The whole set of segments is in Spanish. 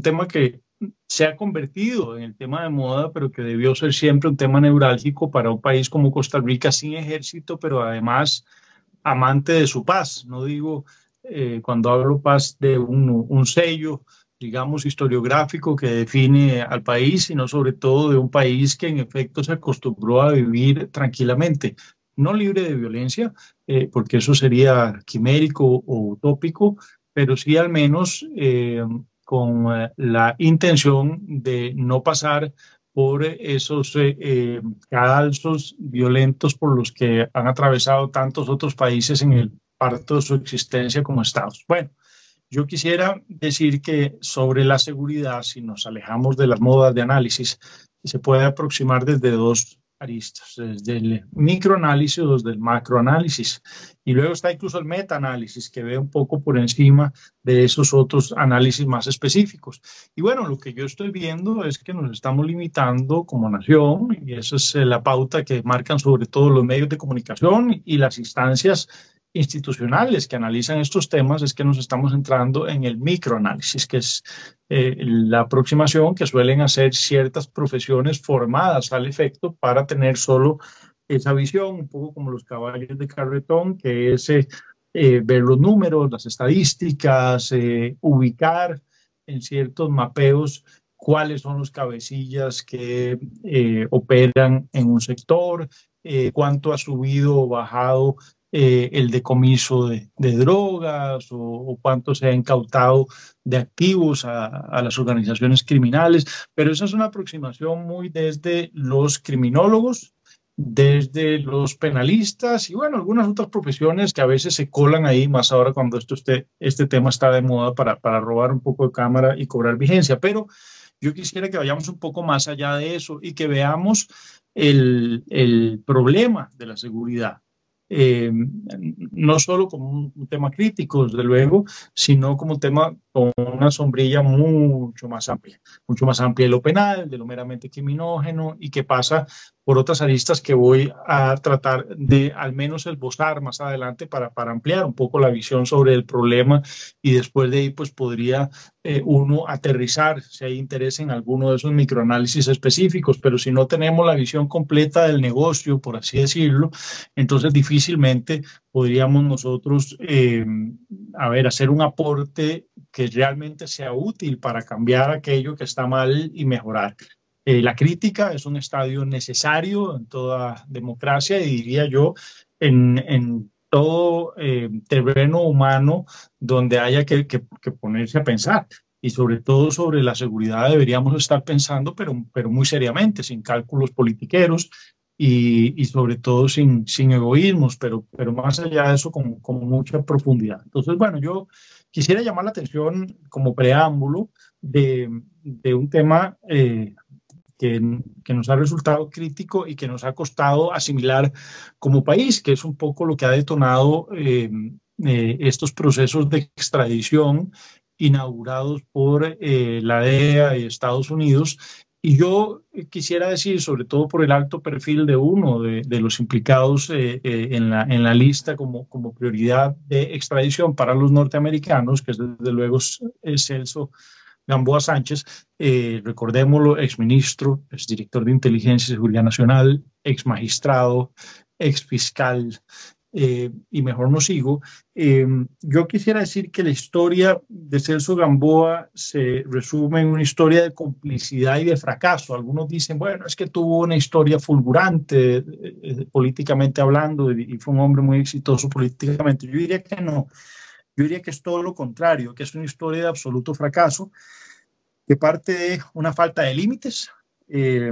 un tema que se ha convertido en el tema de moda, pero que debió ser siempre un tema neurálgico para un país como Costa Rica, sin ejército, pero además amante de su paz. No digo, cuando hablo paz, de un sello, digamos, historiográfico que define al país, sino sobre todo de un país que en efecto se acostumbró a vivir tranquilamente, no libre de violencia, porque eso sería quimérico o utópico, pero sí al menos con la intención de no pasar por esos cadalsos violentos por los que han atravesado tantos otros países en el parto de su existencia como estados. Bueno, yo quisiera decir que sobre la seguridad, si nos alejamos de las modas de análisis, se puede aproximar desde dos aristas, desde el microanálisis o desde el macroanálisis. Y luego está incluso el metaanálisis, que ve un poco por encima de esos otros análisis más específicos. Y bueno, lo que yo estoy viendo es que nos estamos limitando como nación, y esa es la pauta que marcan sobre todo los medios de comunicación y las instancias institucionales que analizan estos temas, es que nos estamos entrando en el microanálisis, que es la aproximación que suelen hacer ciertas profesiones formadas al efecto para tener solo esa visión, un poco como los caballos de carretón, que es ver los números, las estadísticas, ubicar en ciertos mapeos cuáles son los cabecillas que operan en un sector, cuánto ha subido o bajado el decomiso de drogas o cuánto se ha incautado de activos a las organizaciones criminales, pero esa es una aproximación muy desde los criminólogos, desde los penalistas y bueno, algunas otras profesiones que a veces se colan ahí, más ahora cuando este tema está de moda para robar un poco de cámara y cobrar vigencia, pero yo quisiera que vayamos un poco más allá de eso y que veamos el problema de la seguridad. No solo como un tema crítico, desde luego, sino como un tema con una sombrilla mucho más amplia de lo penal, de lo meramente criminógeno y que pasa por otras aristas que voy a tratar de al menos esbozar más adelante para ampliar un poco la visión sobre el problema y después de ahí pues podría uno aterrizar si hay interés en alguno de esos microanálisis específicos, pero si no tenemos la visión completa del negocio, por así decirlo, entonces difícilmente podríamos nosotros, hacer un aporte que realmente sea útil para cambiar aquello que está mal y mejorar. La crítica es un estadio necesario en toda democracia y diría yo en todo terreno humano donde haya que ponerse a pensar. Y sobre todo sobre la seguridad deberíamos estar pensando, pero muy seriamente, sin cálculos politiqueros y sobre todo sin egoísmos, pero más allá de eso con mucha profundidad. Entonces, bueno, yo quisiera llamar la atención como preámbulo de un tema que nos ha resultado crítico y que nos ha costado asimilar como país, que es un poco lo que ha detonado estos procesos de extradición inaugurados por la DEA y Estados Unidos. Y yo quisiera decir, sobre todo por el alto perfil de uno de los implicados en la lista como prioridad de extradición para los norteamericanos, que es desde luego Celso Gamboa Sánchez, recordémoslo, exministro, exdirector de Inteligencia y Seguridad Nacional, exmagistrado, exfiscal, y mejor no sigo. Yo quisiera decir que la historia de Celso Gamboa se resume en una historia de complicidad y de fracaso. Algunos dicen, bueno, es que tuvo una historia fulgurante políticamente hablando y fue un hombre muy exitoso políticamente. Yo diría que no. Yo diría que es todo lo contrario, que es una historia de absoluto fracaso, que parte de una falta de límites, que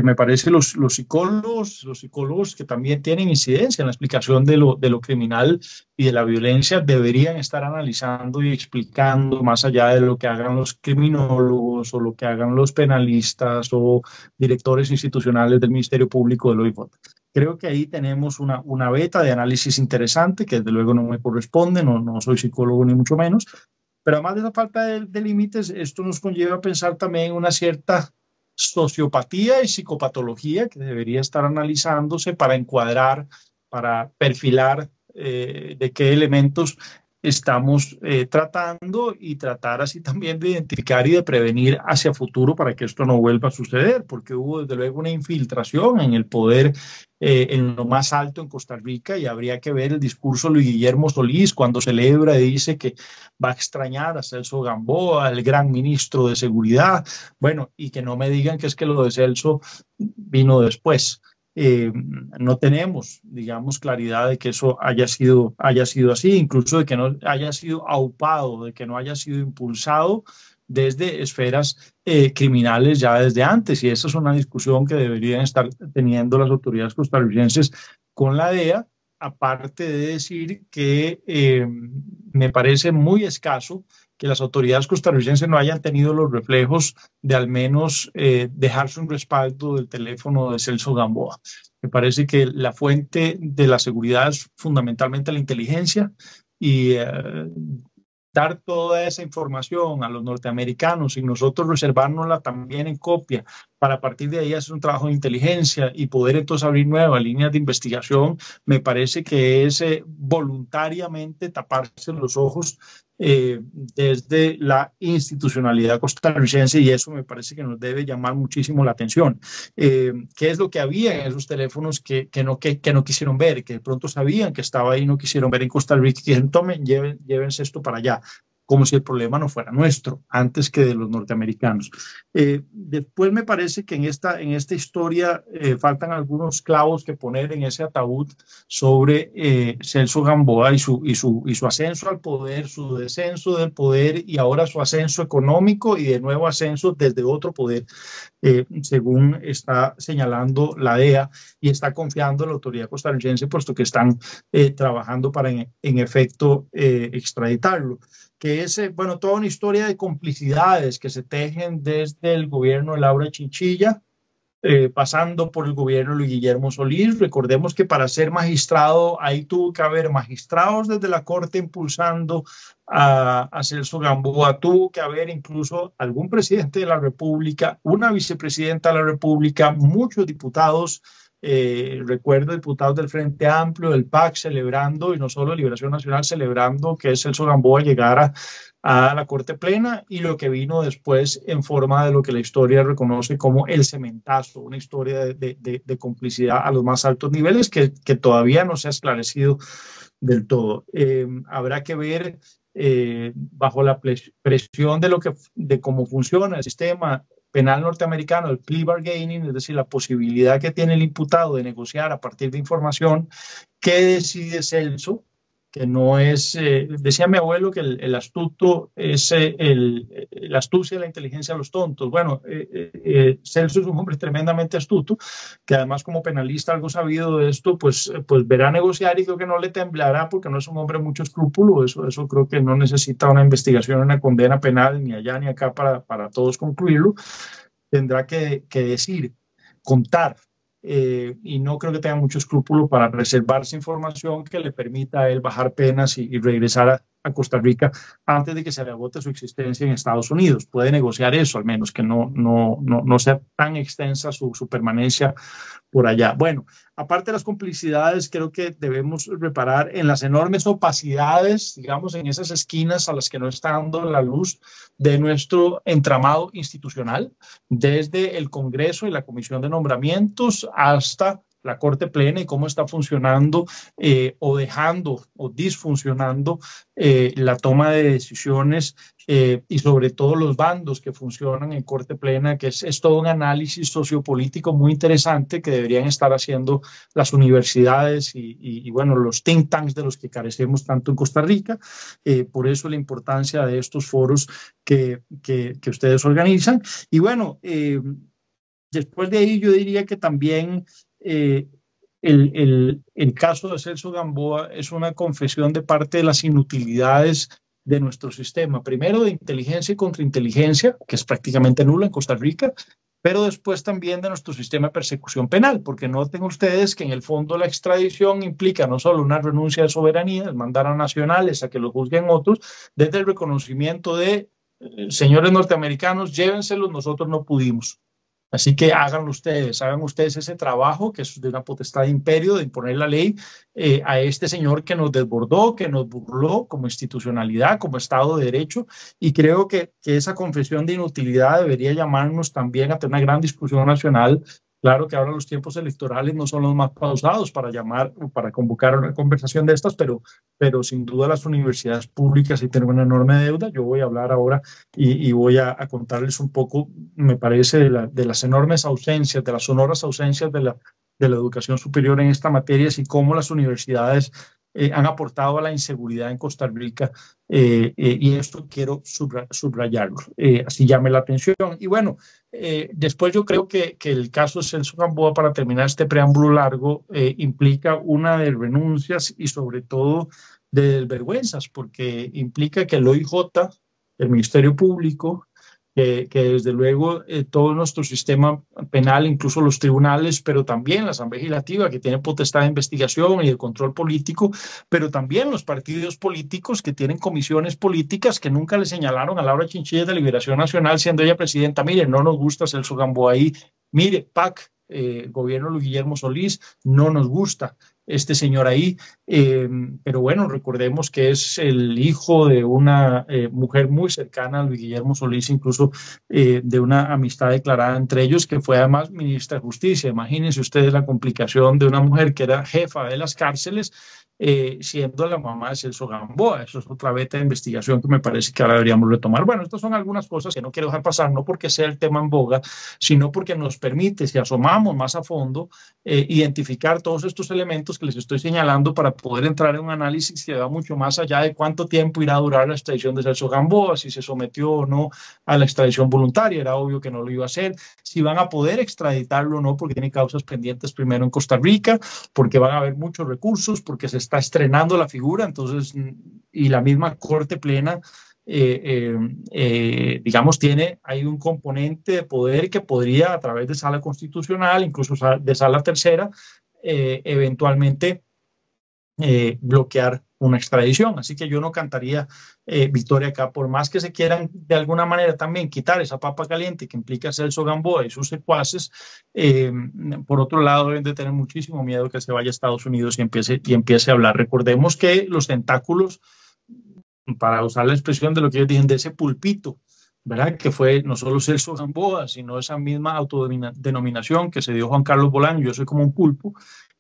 me parece los psicólogos que también tienen incidencia en la explicación de lo criminal y de la violencia deberían estar analizando y explicando más allá de lo que hagan los criminólogos o lo que hagan los penalistas o directores institucionales del Ministerio Público del OIJ. Creo que ahí tenemos una beta de análisis interesante que desde luego no me corresponde, no soy psicólogo ni mucho menos, pero además de esa falta de límites, esto nos conlleva a pensar también en una cierta sociopatía y psicopatología que debería estar analizándose para encuadrar, para perfilar de qué elementos estamos tratando y tratar así también de identificar y de prevenir hacia futuro para que esto no vuelva a suceder, porque hubo desde luego una infiltración en el poder en lo más alto en Costa Rica y habría que ver el discurso de Luis Guillermo Solís cuando celebra y dice que va a extrañar a Celso Gamboa, el gran ministro de Seguridad, bueno, y que no me digan que es que lo de Celso vino después. No tenemos, digamos, claridad de que eso haya sido así, incluso de que no haya sido aupado, de que no haya sido impulsado desde esferas criminales ya desde antes. Y esa es una discusión que deberían estar teniendo las autoridades costarricenses con la DEA, aparte de decir que me parece muy escaso que las autoridades costarricenses no hayan tenido los reflejos de al menos dejarse un respaldo del teléfono de Celso Gamboa. Me parece que la fuente de la seguridad es fundamentalmente la inteligencia y dar toda esa información a los norteamericanos y nosotros reservárnosla también en copia para a partir de ahí hacer un trabajo de inteligencia y poder entonces abrir nuevas líneas de investigación, me parece que es voluntariamente taparse los ojos desde la institucionalidad costarricense y eso me parece que nos debe llamar muchísimo la atención. ¿Qué es lo que había en esos teléfonos que no quisieron ver, que de pronto sabían que estaba ahí y no quisieron ver en Costa Rica y que dijeron, tomen, llévense esto para allá? Como si el problema no fuera nuestro, antes que de los norteamericanos. Después me parece que en esta historia faltan algunos clavos que poner en ese ataúd sobre Celso Gamboa y su ascenso al poder, su descenso del poder y ahora su ascenso económico y de nuevo ascenso desde otro poder, según está señalando la DEA y está confiando en la autoridad costarricense, puesto que están trabajando para en efecto extraditarlo, que es, bueno, toda una historia de complicidades que se tejen desde el gobierno de Laura Chinchilla, pasando por el gobierno de Luis Guillermo Solís. Recordemos que para ser magistrado ahí tuvo que haber magistrados desde la Corte impulsando a Celso Gamboa, tuvo que haber incluso algún presidente de la República, una vicepresidenta de la República, muchos diputados. Recuerdo diputados del Frente Amplio, del PAC, celebrando, y no solo Liberación Nacional, celebrando que Celso Gamboa llegara a la Corte Plena y lo que vino después en forma de lo que la historia reconoce como el cementazo, una historia de complicidad a los más altos niveles que todavía no se ha esclarecido del todo. Habrá que ver bajo la presión de cómo funciona el sistema penal norteamericano, el plea bargaining, es decir, la posibilidad que tiene el imputado de negociar a partir de información, ¿qué decide Celso? Que no es, decía mi abuelo que el astuto es la astucia de la inteligencia de los tontos. Bueno, Celso es un hombre tremendamente astuto, que además como penalista algo sabido de esto, pues verá negociar y creo que no le temblará porque no es un hombre de mucho escrúpulo. Eso creo que no necesita una investigación, una condena penal ni allá ni acá para todos concluirlo. Tendrá que decir, contar. Y no creo que tenga mucho escrúpulo para reservarse información que le permita a él bajar penas y regresar a Costa Rica antes de que se le agote su existencia en Estados Unidos. Puede negociar eso, al menos que no sea tan extensa su permanencia por allá. Bueno, aparte de las complicidades, creo que debemos reparar en las enormes opacidades, digamos, en esas esquinas a las que no está dando la luz de nuestro entramado institucional, desde el Congreso y la Comisión de Nombramientos hasta la Corte Plena y cómo está funcionando o dejando o disfuncionando la toma de decisiones y sobre todo los bandos que funcionan en Corte Plena, que es todo un análisis sociopolítico muy interesante que deberían estar haciendo las universidades y bueno, los think tanks de los que carecemos tanto en Costa Rica. Por eso la importancia de estos foros que ustedes organizan. Y bueno, después de ahí yo diría que también el caso de Celso Gamboa es una confesión de parte de las inutilidades de nuestro sistema. Primero de inteligencia y contrainteligencia, que es prácticamente nula en Costa Rica, pero después también de nuestro sistema de persecución penal, porque noten ustedes que en el fondo la extradición implica no solo una renuncia de soberanía, el mandar a nacionales a que lo juzguen otros, desde el reconocimiento de señores norteamericanos, llévenselos, nosotros no pudimos. Así que hagan ustedes ese trabajo, que es de una potestad de imperio, de imponer la ley a este señor que nos desbordó, que nos burló como institucionalidad, como Estado de Derecho, y creo que esa confesión de inutilidad debería llamarnos también a tener una gran discusión nacional. Claro que ahora los tiempos electorales no son los más pausados para llamar o para convocar una conversación de estas, pero sin duda las universidades públicas sí tienen una enorme deuda. Yo voy a hablar ahora y voy a contarles un poco, me parece, de las enormes ausencias, de las sonoras ausencias de la educación superior en esta materia y cómo las universidades han aportado a la inseguridad en Costa Rica y esto quiero subrayarlo, así llame la atención. Y bueno, después yo creo que el caso de Celso Gamboa, para terminar este preámbulo largo, implica una de renuncias y sobre todo de vergüenzas, porque implica que el OIJ, el Ministerio Público, que desde luego todo nuestro sistema penal, incluso los tribunales, pero también la Asamblea Legislativa, que tiene potestad de investigación y de control político, pero también los partidos políticos que tienen comisiones políticas que nunca le señalaron a Laura Chinchilla de Liberación Nacional, siendo ella presidenta, mire, no nos gusta Celso Gamboa ahí, mire, PAC, gobierno Luis Guillermo Solís, no nos gusta este señor ahí, pero bueno, recordemos que es el hijo de una mujer muy cercana a Luis Guillermo Solís, incluso de una amistad declarada entre ellos, que fue además ministra de Justicia. Imagínense ustedes la complicación de una mujer que era jefa de las cárceles, siendo la mamá de Celso Gamboa. Eso es otra beta de investigación que me parece que ahora deberíamos retomar. Bueno, estas son algunas cosas que no quiero dejar pasar, no porque sea el tema en boga, sino porque nos permite, si asomamos más a fondo, identificar todos estos elementos que les estoy señalando para poder entrar en un análisis que va mucho más allá de cuánto tiempo irá a durar la extradición de Celso Gamboa, si se sometió o no a la extradición voluntaria, era obvio que no lo iba a hacer, si van a poder extraditarlo o no, porque tiene causas pendientes primero en Costa Rica, porque van a haber muchos recursos, porque se está estrenando la figura, entonces, y la misma Corte Plena digamos, hay un componente de poder que podría, a través de sala constitucional, incluso de sala tercera, eventualmente bloquear una extradición. Así que yo no cantaría victoria acá, por más que se quieran de alguna manera también quitar esa papa caliente que implica Celso Gamboa y sus secuaces. Por otro lado, deben de tener muchísimo miedo que se vaya a Estados Unidos y empiece a hablar. Recordemos que los tentáculos, para usar la expresión de lo que ellos dicen, de ese pulpito, ¿verdad? Que fue no solo Celso Gamboa, sino esa misma autodenominación que se dio Juan Carlos Bolaño, yo soy como un pulpo.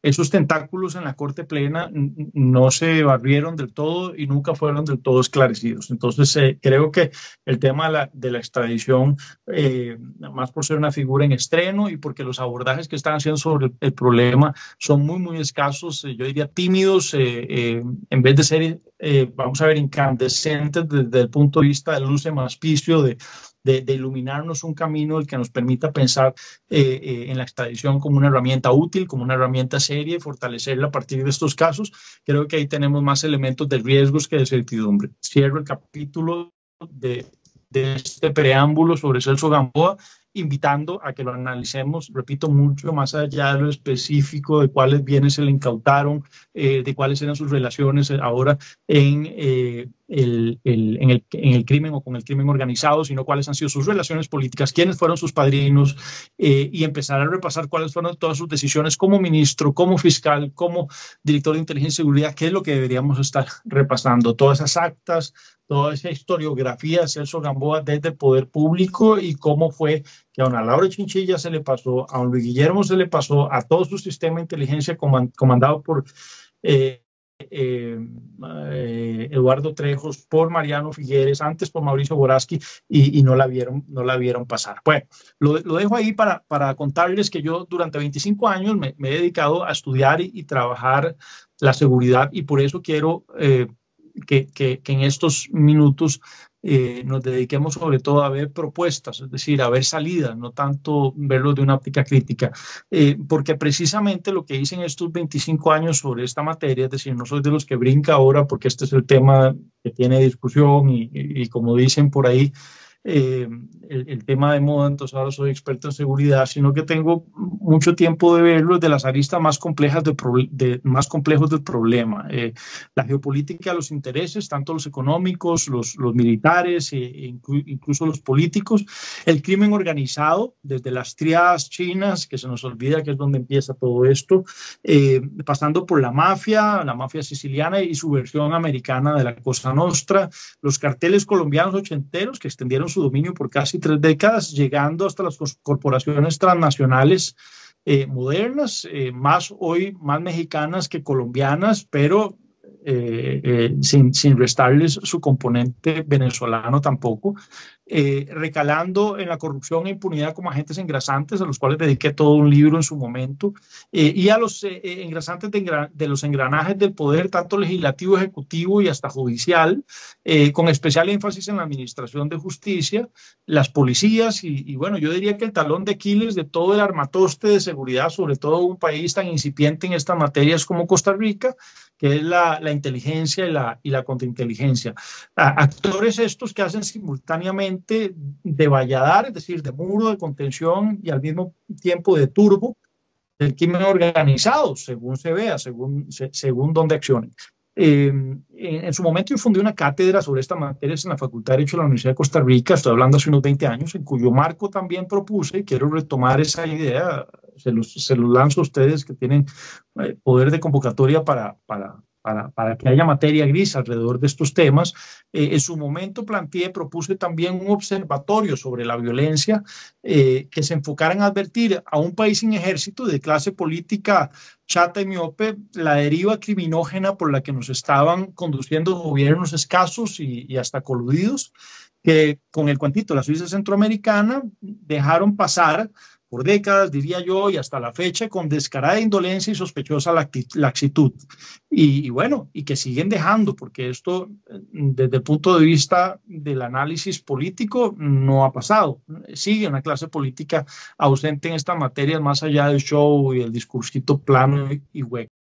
Esos tentáculos en la Corte Plena no se barrieron del todo y nunca fueron del todo esclarecidos. Entonces, creo que el tema de la extradición, más por ser una figura en estreno y porque los abordajes que están haciendo sobre el problema son muy, muy escasos, yo diría tímidos, en vez de ser, vamos a ver, incandescentes desde el punto de vista del luce más picio de iluminarnos un camino el que nos permita pensar en la extradición como una herramienta útil, como una herramienta seria y fortalecerla a partir de estos casos. Creo que ahí tenemos más elementos de riesgos que de certidumbre. Cierro el capítulo de este preámbulo sobre Celso Gamboa, invitando a que lo analicemos, repito, mucho más allá de lo específico de cuáles bienes se le incautaron, de cuáles eran sus relaciones ahora en el crimen o con el crimen organizado, sino cuáles han sido sus relaciones políticas, quiénes fueron sus padrinos, y empezar a repasar cuáles fueron todas sus decisiones como ministro, como fiscal, como director de inteligencia y seguridad, qué es lo que deberíamos estar repasando, todas esas actas, toda esa historiografía de Celso Gamboa desde el poder público y cómo fue que a una Laura Chinchilla se le pasó, a un Luis Guillermo se le pasó, a todo su sistema de inteligencia comandado por Eduardo Trejos, por Mariano Figueres, antes por Mauricio Boraski, y no la vieron pasar. Bueno, lo dejo ahí para contarles que yo durante 25 años me he dedicado a estudiar y trabajar la seguridad, y por eso quiero que en estos minutos nos dediquemos sobre todo a ver propuestas, es decir, a ver salidas, no tanto verlo de una óptica crítica, porque precisamente lo que hice en estos 25 años sobre esta materia, es decir, no soy de los que brinca ahora porque este es el tema que tiene discusión y como dicen por ahí, el tema de moda, entonces ahora soy experto en seguridad, sino que tengo mucho tiempo de verlo desde las aristas más complejas más complejos del problema. La geopolítica, los intereses, tanto los económicos, los militares, incluso los políticos, el crimen organizado, desde las triadas chinas, que se nos olvida que es donde empieza todo esto, pasando por la mafia siciliana y su versión americana de la Cosa Nostra, los carteles colombianos ochenteros que extendieron su dominio por casi 3 décadas, llegando hasta las corporaciones transnacionales modernas, más mexicanas que colombianas, pero sin restarles su componente venezolano tampoco, recalando en la corrupción e impunidad como agentes engrasantes, a los cuales dediqué todo un libro en su momento, y a los engrasantes de los engranajes del poder, tanto legislativo, ejecutivo y hasta judicial, con especial énfasis en la administración de justicia, las policías, y bueno, yo diría que el talón de Aquiles de todo el armatoste de seguridad, sobre todo un país tan incipiente en estas materias como Costa Rica, que es la inteligencia y la contrainteligencia. Actores estos que hacen simultáneamente de valladar, es decir, de muro de contención y al mismo tiempo de turbo del crimen organizado, según se vea, según donde accionen. En su momento yo fundé una cátedra sobre estas materias en la Facultad de Derecho de la Universidad de Costa Rica, estoy hablando hace unos 20 años, en cuyo marco también propuse, y quiero retomar esa idea, se los lanzo a ustedes que tienen poder de convocatoria para que haya materia gris alrededor de estos temas. En su momento propuse también un observatorio sobre la violencia que se enfocara en advertir a un país sin ejército de clase política chata y miope la deriva criminógena por la que nos estaban conduciendo gobiernos escasos y hasta coludidos, que con el cuentito de la Suiza centroamericana dejaron pasar por décadas, diría yo, y hasta la fecha, con descarada indolencia y sospechosa laxitud. Y bueno, y que siguen dejando, porque esto, desde el punto de vista del análisis político, no ha pasado. Sigue una clase política ausente en estas materias, más allá del show y el discursito plano y hueco.